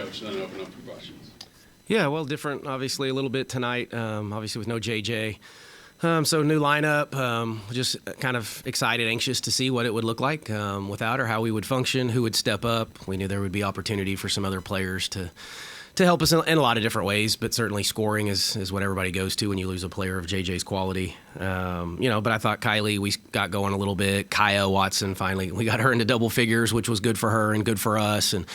Coach, and then open up for questions. Yeah, well, different, obviously, a little bit tonight, obviously with no JJ. So new lineup, just kind of excited, anxious to see what it would look like without her, how we would function, who would step up. We knew there would be opportunity for some other players to help us in a lot of different ways, but certainly scoring is what everybody goes to when you lose a player of JJ's quality. But I thought Kylie, we got going a little bit. Kaya Watson, finally, we got her into double figures, which was good for her and good for us. And,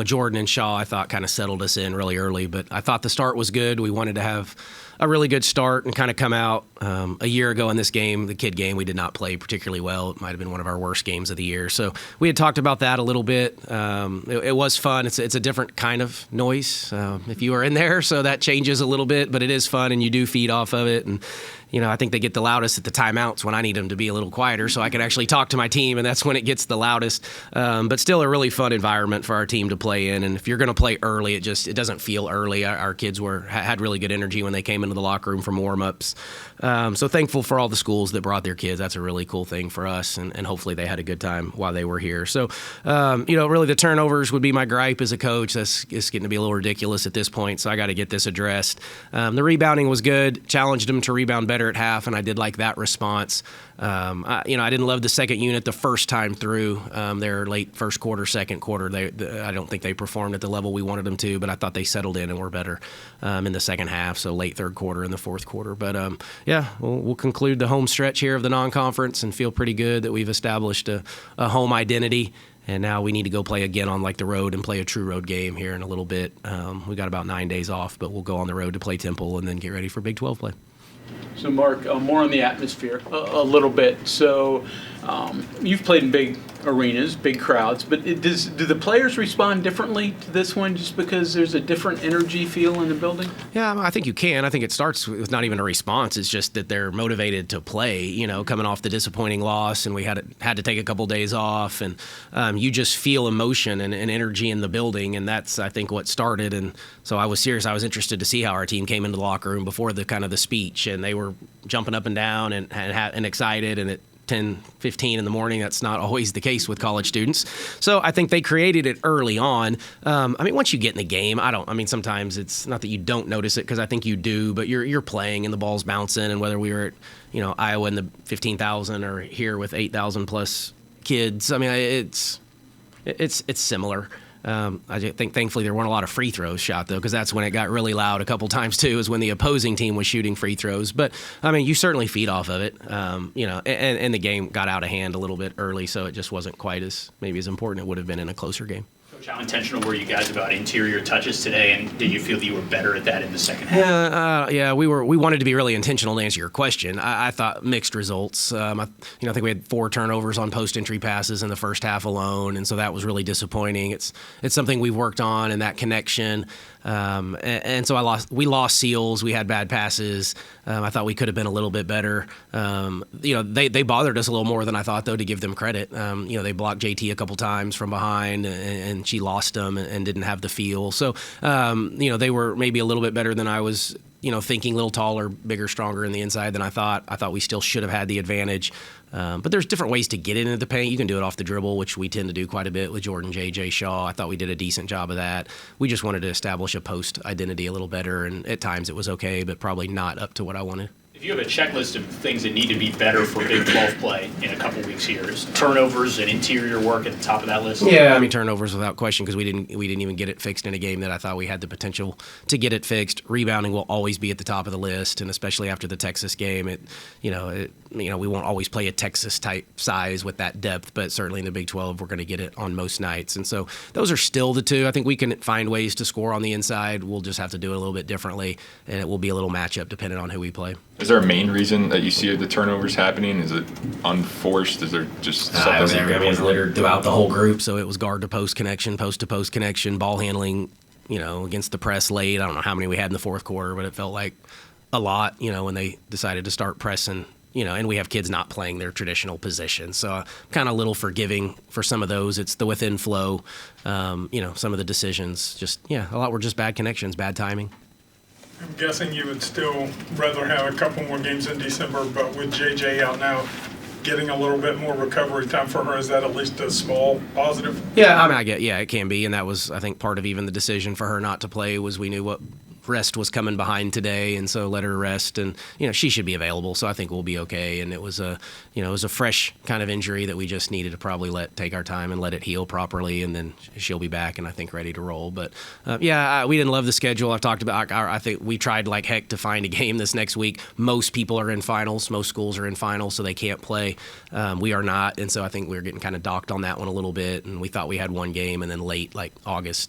Jordan and Shaw, I thought, kind of settled us in really early. But I thought the start was good. We wanted to have a really good start and kind of come out. A year ago in this game, the kid game, we did not play particularly well. It might have been one of our worst games of the year. So we had talked about that a little bit. It was fun. It's a different kind of noise if you are in there, so that changes a little bit, but it is fun and you do feed off of it. And I think they get the loudest at the timeouts when I need them to be a little quieter so I can actually talk to my team, and that's when it gets the loudest. But still a really fun environment for our team to play in. And if you're going to play early, it doesn't feel early. Our kids had really good energy when they came into the locker room from warm-ups. So thankful for all the schools that brought their kids. That's a really cool thing for us, and hopefully they had a good time while they were here. So, really the turnovers would be my gripe as a coach. It's getting to be a little ridiculous at this point, so I got to get this addressed. The rebounding was good. Challenged them to rebound better at half, and I did like that response. I didn't love the second unit the first time through. Their late first quarter, second quarter, I don't think they performed at the level we wanted them to, but I thought they settled in and were better in the second half, so late third quarter and the fourth quarter. But, we'll conclude the home stretch here of the non-conference and feel pretty good that we've established a home identity. And now we need to go play again on the road and play a true road game here in a little bit. We got about 9 days off, but we'll go on the road to play Temple and then get ready for Big 12 play. So, Mark, more on the atmosphere a little bit. So you've played in big arenas, big crowds, but do the players respond differently to this one just because there's a different energy feel in the building? Yeah, I think you can. I think it starts with not even a response. It's just that they're motivated to play, coming off the disappointing loss, and we had to take a couple days off, and you just feel emotion and energy in the building, and that's, I think, what started. And so I was serious. I was interested to see how our team came into the locker room before the kind of the speech, and they were jumping up and down and excited, and at 10:15 in the morning, that's not always the case with college students. So I think they created it early on. Once you get in the game, sometimes it's not that you don't notice it, because I think you do, but you're playing and the ball's bouncing, and whether we were at Iowa in the 15,000 or here with 8,000 plus kids, it's similar. I think thankfully there weren't a lot of free throws shot, though, because that's when it got really loud a couple times too, is when the opposing team was shooting free throws. But you certainly feed off of it, and the game got out of hand a little bit early, so it just wasn't quite as important it would have been in a closer game. Coach, how intentional were you guys about interior touches today, and did you feel that you were better at that in the second half? We wanted to be really intentional to answer your question. I thought mixed results. I think we had 4 turnovers on post-entry passes in the first half alone, and so that was really disappointing. It's something we've worked on, and that connection. And so we lost seals. We had bad passes. I thought we could have been a little bit better. They bothered us a little more than I thought, though, to give them credit. They blocked JT a couple times from behind, and she lost them and didn't have the feel. So, they were maybe a little bit better than I was, thinking, a little taller, bigger, stronger in the inside than I thought. I thought we still should have had the advantage. But there's different ways to get into the paint. You can do it off the dribble, which we tend to do quite a bit with Jordan, JJ, Shaw. I thought we did a decent job of that. We just wanted to establish a post identity a little better, and at times it was okay, but probably not up to what I wanted. If you have a checklist of things that need to be better for Big 12 play in a couple weeks here, is turnovers and interior work at the top of that list? Yeah, turnovers without question, because we didn't even get it fixed in a game that I thought we had the potential to get it fixed. Rebounding will always be at the top of the list, and especially after the Texas game, we won't always play a Texas type size with that depth, but certainly in the Big 12 we're going to get it on most nights, and so those are still the two. I think we can find ways to score on the inside. We'll just have to do it a little bit differently, and it will be a little matchup depending on who we play. Is there a main reason that you see the turnovers happening? Is it unforced? Is there just something? It was littered throughout the whole group, so it was guard to post connection, post to post connection, ball handling, against the press late. I don't know how many we had in the fourth quarter, but it felt like a lot, when they decided to start pressing, and we have kids not playing their traditional position. So I'm kind of a little forgiving for some of those. It's the within flow, some of the decisions, a lot were just bad connections, bad timing. I'm guessing you would still rather have a couple more games in December, but with JJ out now, getting a little bit more recovery time for her? Is that at least a small positive? Yeah, I mean, it can be, and that was, I think, part of even the decision for her not to play was we knew what rest was coming behind today, and so let her rest, and she should be available, so I think we'll be okay. And it was a fresh kind of injury that we just needed to probably take our time and let it heal properly, and then she'll be back and I think ready to roll. But we didn't love the schedule. I've talked about. I think we tried like heck to find a game this next week. Most people are in finals. Most schools are in finals, so they can't play. We are not, and so I think we were getting kind of docked on that one a little bit. And we thought we had one game, and then late, like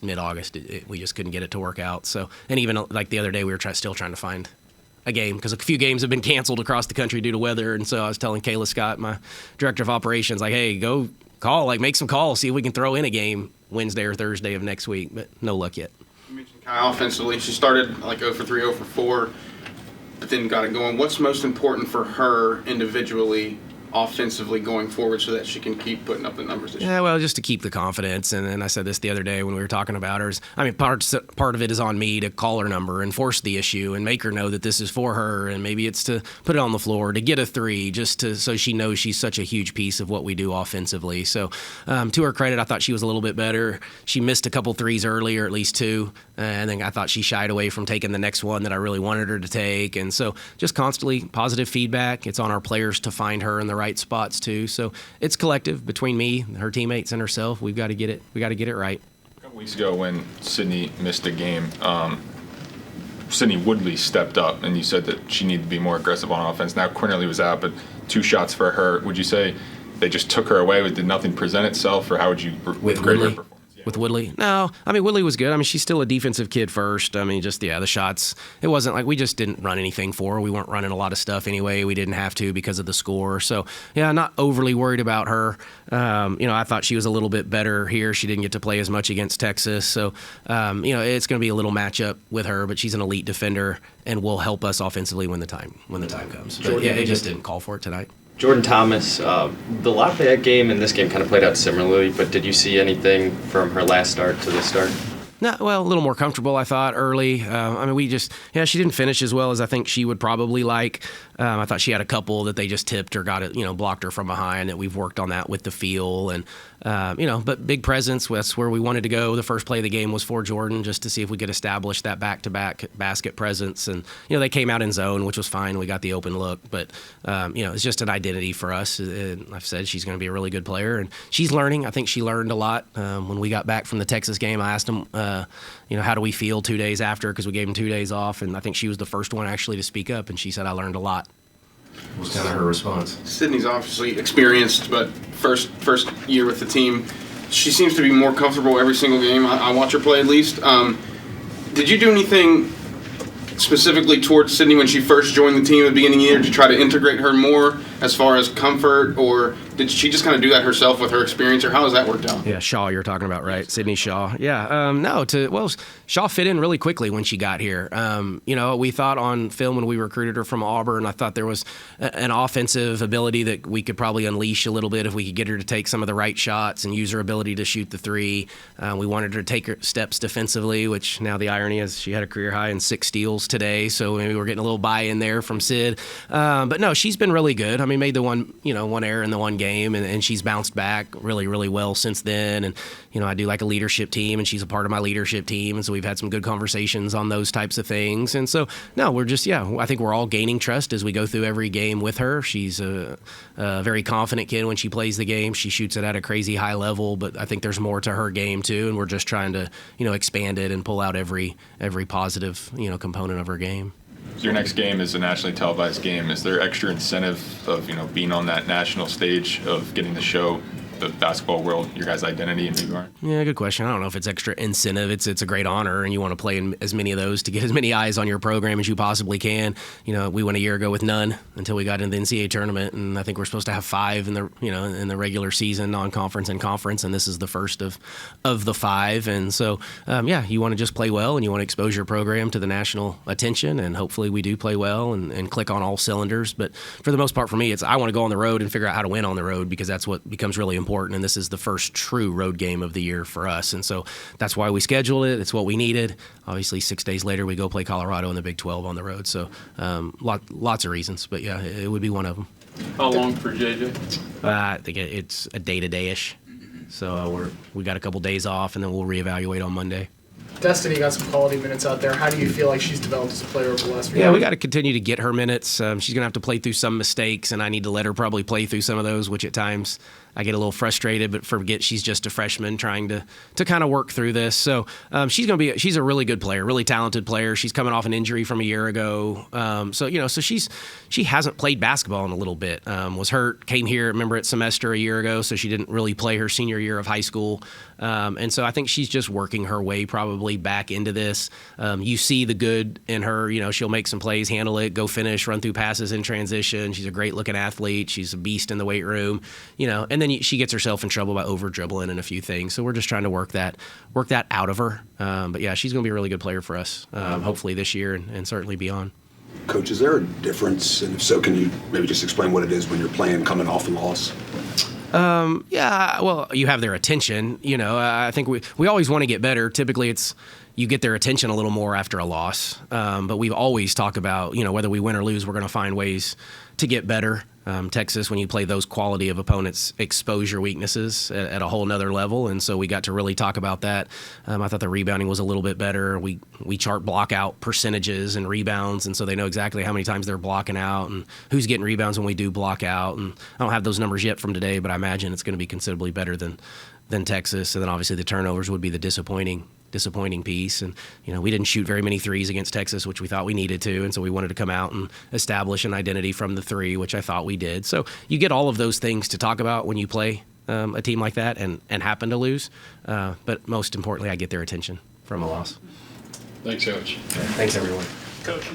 mid-August, we just couldn't get it to work out. So, and even like the other day, we were still trying to find a game because a few games have been canceled across the country due to weather. And so I was telling Kayla Scott, my director of operations, like, hey, go call, like make some calls, see if we can throw in a game Wednesday or Thursday of next week. But no luck yet. You mentioned Kai offensively. She started like 0 for 3, 0 for 4, but then got it going. What's most important for her individually, offensively going forward so that she can keep putting up the numbers this year? Yeah, well, just to keep the confidence. And I said this the other day when we were talking about her. I mean, part of it is on me to call her number and force the issue and make her know that this is for her. And maybe it's to put it on the floor, to get a 3, so she knows she's such a huge piece of what we do offensively. So to her credit, I thought she was a little bit better. She missed a couple threes earlier, at least 2. And then I thought she shied away from taking the next one that I really wanted her to take. And so just constantly positive feedback. It's on our players to find her in the right spots too. So it's collective between me, her teammates, and herself. We've got to get it. We got to get it right. A couple weeks ago, when Sydney missed a game, Sydney Woodley stepped up, and you said that she needed to be more aggressive on offense. Now Quinterly was out, but 2 shots for her. Would you say they just took her away? Did nothing present itself, or how would you with grade her Woodley? performance? With Woodley? No. I mean, Woodley was good. I mean, she's still a defensive kid first. I mean, just, the shots. It wasn't like we just didn't run anything for her. We weren't running a lot of stuff anyway. We didn't have to because of the score. So, not overly worried about her. I thought she was a little bit better here. She didn't get to play as much against Texas. So, it's going to be a little matchup with her, but she's an elite defender and will help us offensively when the time comes. But, it just didn't call for it tonight. Jordan Thomas, the Lafayette game and this game kind of played out similarly, but did you see anything from her last start to this start? No, well, a little more comfortable, I thought, early. I mean, she didn't finish as well as I think she would probably like. I thought she had a couple that they just tipped or got it, blocked her from behind, that we've worked on that with the feel. And, but big presence, that's where we wanted to go. The first play of the game was for Jordan, just to see if we could establish that back-to-back basket presence. And, they came out in zone, which was fine. We got the open look. But, it's just an identity for us. And I've said she's going to be a really good player. And she's learning. I think she learned a lot. When we got back from the Texas game, I asked them, how do we feel 2 days after? Because we gave them 2 days off. And I think she was the first one actually to speak up. And she said, I learned a lot. Was kind of her response. Sydney's obviously experienced, but first year with the team, she seems to be more comfortable every single game. I watch her play at least. Did you do anything specifically towards Sydney when she first joined the team at the beginning of the year to try to integrate her more as far as comfort, or did she just kind of do that herself with her experience, or how has that worked out? Yeah, Shaw you're talking about, right? Sydney Shaw. Yeah, Shaw fit in really quickly when she got here. We thought on film when we recruited her from Auburn, I thought there was an offensive ability that we could probably unleash a little bit if we could get her to take some of the right shots and use her ability to shoot the 3. We wanted her to take her steps defensively, which now the irony is she had a career high in 6 steals today, so maybe we're getting a little buy-in there from Sid. But no, she's been really good. I mean, made the one error in the one game, and she's bounced back really, really well since then. And, I do like a leadership team, and she's a part of my leadership team, and so we've had some good conversations on those types of things. And so, no, we're just, I think we're all gaining trust as we go through every game with her. She's a very confident kid when she plays the game. She shoots it at a crazy high level, but I think there's more to her game, too, and we're just trying to, expand it and pull out every positive, component of her game. Your next game is a nationally televised game. Is there extra incentive of being on that national stage, of getting to show the basketball world your guys' identity and who you are? Yeah, good question. I don't know if it's extra incentive. It's a great honor, and you want to play in as many of those to get as many eyes on your program as you possibly can. We went a year ago with none until we got into the NCAA tournament, and I think we're supposed to have 5 in the in the regular season, non-conference and conference, and this is the first of the 5. And so, you want to just play well, and you want to expose your program to the national attention, and hopefully we do play well and click on all cylinders. But for the most part, for me, I want to go on the road and figure out how to win on the road, because that's what becomes really important. And this is the first true road game of the year for us. And so that's why we scheduled it. It's what we needed. Obviously, 6 days later, we go play Colorado in the Big 12 on the road. So lots of reasons. But, it would be one of them. How long for JJ? I think it's a day-to-day-ish. So we got a couple days off, and then we'll reevaluate on Monday. Destiny got some quality minutes out there. How do you feel like she's developed as a player over the last few years? Yeah, we got to continue to get her minutes. She's going to have to play through some mistakes, and I need to let her probably play through some of those, which at times I get a little frustrated, but forget she's just a freshman trying to kind of work through this. So she's a really good player, really talented player. She's coming off an injury from a year ago. So she hasn't played basketball in a little bit. Was hurt, came here, remember at semester a year ago, so she didn't really play her senior year of high school. And so I think she's just working her way probably back into this. You see the good in her. She'll make some plays, handle it, go finish, run through passes in transition. She's a great looking athlete. She's a beast in the weight room. And then she gets herself in trouble by over dribbling and a few things. So we're just trying to work that out of her. But yeah, she's going to be a really good player for us, hopefully this year and certainly beyond. Coach, is there a difference? And if so, can you maybe just explain what it is when you're playing coming off a loss? Yeah, well, you have their attention. I think we always want to get better. Typically, it's you get their attention a little more after a loss. But we always talk about, whether we win or lose, we're going to find ways to get better. Texas, when you play those quality of opponents, exposure weaknesses at a whole nother level. And so we got to really talk about that. I thought the rebounding was a little bit better. We chart block out percentages and rebounds, and so they know exactly how many times they're blocking out and who's getting rebounds when we do block out. And I don't have those numbers yet from today, but I imagine it's going to be considerably better than Texas. And then obviously the turnovers would be the disappointing piece. And we didn't shoot very many threes against Texas, which we thought we needed to, and so we wanted to come out and establish an identity from the three, which I thought we did. So you get all of those things to talk about when you play a team like that and happen to lose, but most importantly I get their attention from a loss. Thanks, Coach. Thanks everyone. Coach,